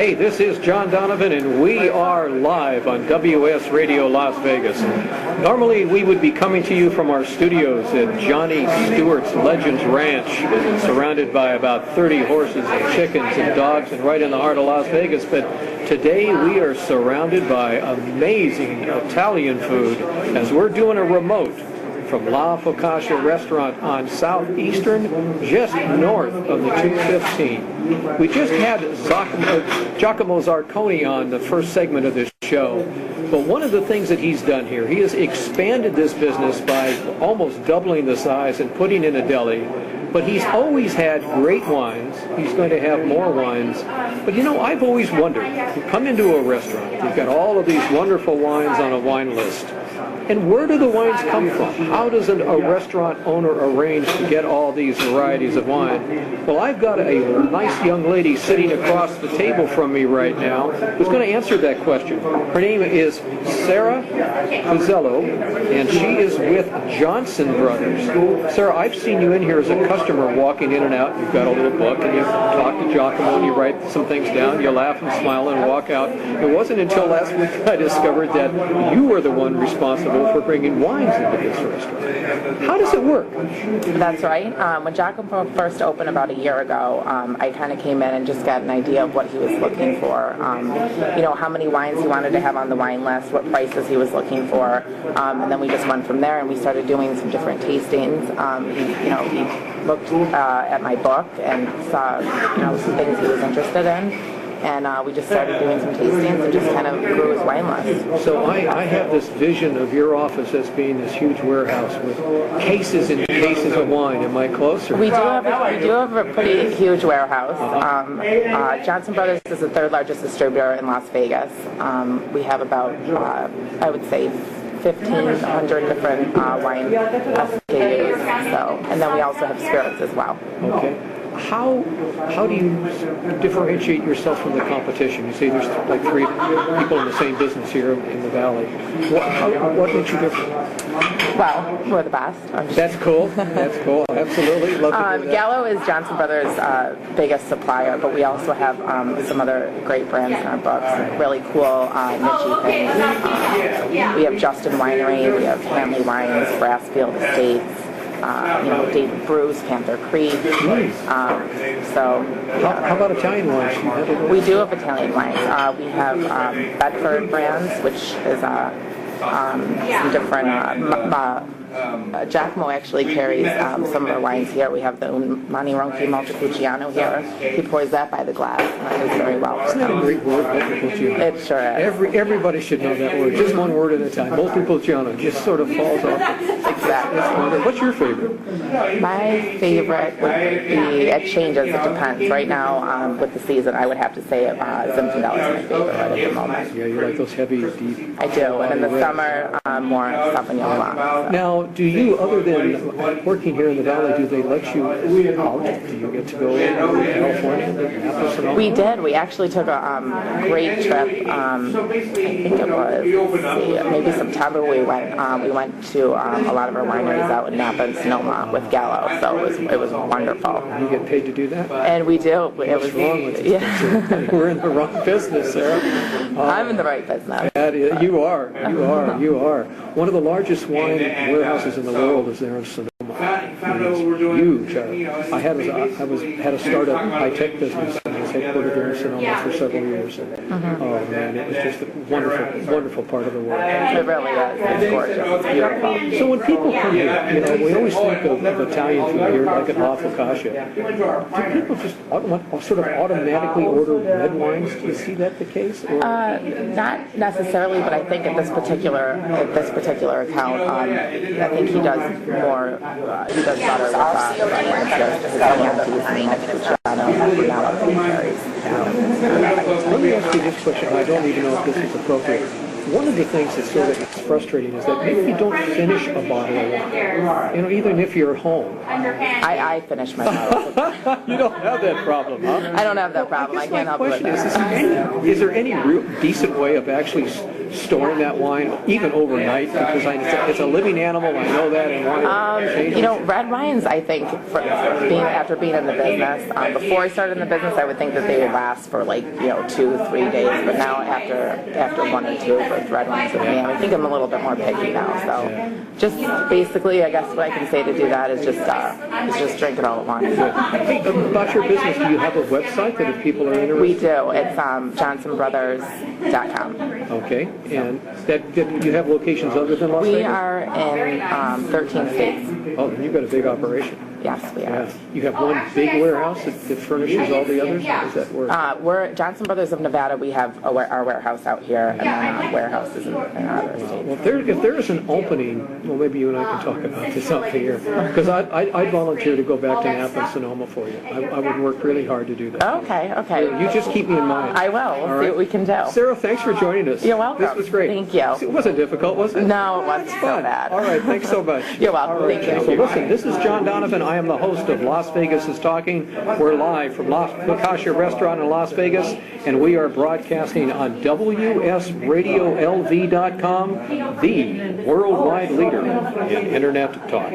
Hey, this is John Donovan, and we are live on wsRadio Las Vegas. Normally, we would be coming to you from our studios at Johnny Stewart's Legends Ranch, surrounded by about 30 horses and chickens and dogs, and right in the heart of Las Vegas. But today, we are surrounded by amazing Italian food, as we're doing a remote from La Focaccia restaurant on Southeastern, just north of the 215. We just had Jaicamo Jarcone on the first segment of this show, but one of the things that he's done here, he has expanded this business by almost doubling the size and putting in a deli. But he's always had great wines. He's going to have more wines. But you know, I've always wondered, you come into a restaurant, you've got all of these wonderful wines on a wine list. And where do the wines come from? How does a restaurant owner arrange to get all these varieties of wine? Well, I've got a nice young lady sitting across the table from me right now who's going to answer that question. Her name is Sara Cudzilo, and she is with Johnson Brothers. Sara, I've seen you in here as a customer walking in and out. You've got a little book, and you talk to Jaicamo, and you write some things down. You laugh and smile and walk out. It wasn't until last week I discovered that you were the one responsible for bringing wines into this restaurant. How does it work? That's right. When Jaicamo first opened about a year ago, I kind of came in and just got an idea of what he was looking for. You know, how many wines he wanted to have on the wine list, what prices he was looking for, and then we just went from there and we started doing some different tastings. He looked at my book and saw, some things he was interested in. And we just started doing some tastings and just kind of grew his wine list. So I have this vision of your office as being this huge warehouse with cases and cases of wine. Am I close? We do have a pretty huge warehouse. Johnson Brothers is the third largest distributor in Las Vegas. We have about, I would say, 1,500 different wine SKUs. So, and then we also have spirits as well. Okay. How do you differentiate yourself from the competition? You say there's like 3 people in the same business here in the valley. What makes you different? Well, we're the best. That's cool. That's cool. Absolutely. Love to hear that. Gallo is Johnson Brothers' biggest supplier, but we also have some other great brands in our books. Really cool niche things. We have Justin Winery. We have Family Wines, Brassfield Estates. David Brews, Panther Creek. How about Italian wines? We do have Italian wines. We have Bedford brands, which is some different. Jaicamo actually carries some of our wines here. We have the Ronchi Montepulciano here. He pours that by the glass, and it does very well. Isn't that a great word, Montepulciano? It sure is. Everybody should know that word. Just one word at a time. Montepulciano just sort of falls off. Exactly. What's your favorite? My favorite would be, it changes, it depends. Right now, with the season, I would have to say Zinfandel is my favorite right at the moment. Yeah, you like those heavy, deep. I do, and in the summer, more Sauvignon Blanc. So. Now, do you, other than working here in the valley, do they let you out? Do you get to go to California? We did. We actually took a great trip. I think it was maybe September. We went to a lot of our wineries out in Napa and Sonoma with Gallo. So it was wonderful. You get paid to do that? And we do. What's wrong with you? Yeah. We're in the wrong business, Sarah. I'm in the right business. You are. One of the largest wine warehouses in the world is there in Sonoma. It's huge. I had a startup high-tech business, and I was headquartered there in Sonoma for several years. Oh man, it was just a wonderful part of the world. It really is. It's gorgeous. It's beautiful. So when people come here, we always think of Italian food here, like at La Focaccia. Do people just sort of automatically order red wines? Do you see that the case? Not necessarily, but I think at this particular account, I think he does more. He does better with Let me ask you this question. I don't even know if this is appropriate. one of the things that's sort of frustrating is that maybe you don't finish a bottle of wine. You know, even if you're home. I finish my bottles. You don't have that problem, huh? I don't have that problem. I can't help it with that. Is there any real decent way of actually storing that wine, even overnight? Because it's a living animal, I know that, and wine changes. You know, red wines, I think, after being in the business, before I started in the business, I would think that they would last for 2-3 days, but now after 1 or 2 with red wines with me, I think I'm a little bit more picky now. So just basically, I guess what I can say to do that is just drink it all at once. Hey, about your business, do you have a website that if people are interested? We do. It's johnsonbrothers.com. Okay, and that you have locations other than Las Vegas? We are in 13 states. Oh, then you've got a big operation. Yes, we are. Yeah. You have one big warehouse that furnishes all the others? Is that where? We're Johnson Brothers of Nevada. We have our warehouse out here, and then warehouses in other states. Well, if there is an opening, well, maybe you and I can talk about this out here, because I'd volunteer to go back to Napa and Sonoma for you. I would work really hard to do that. Okay. You just keep me in mind. I will. We'll see what we can do. Sarah, thanks for joining us. You're welcome. This was great. Thank you. It wasn't difficult, was it? No, it wasn't so bad. All right, thanks so much. You're welcome. Right. Thank you. So listen, this is John Donovan. I am the host of Las Vegas is Talking. We're live from Focaccia Restaurant in Las Vegas, and we are broadcasting on wsRadioLV.com, the worldwide leader in Internet talk.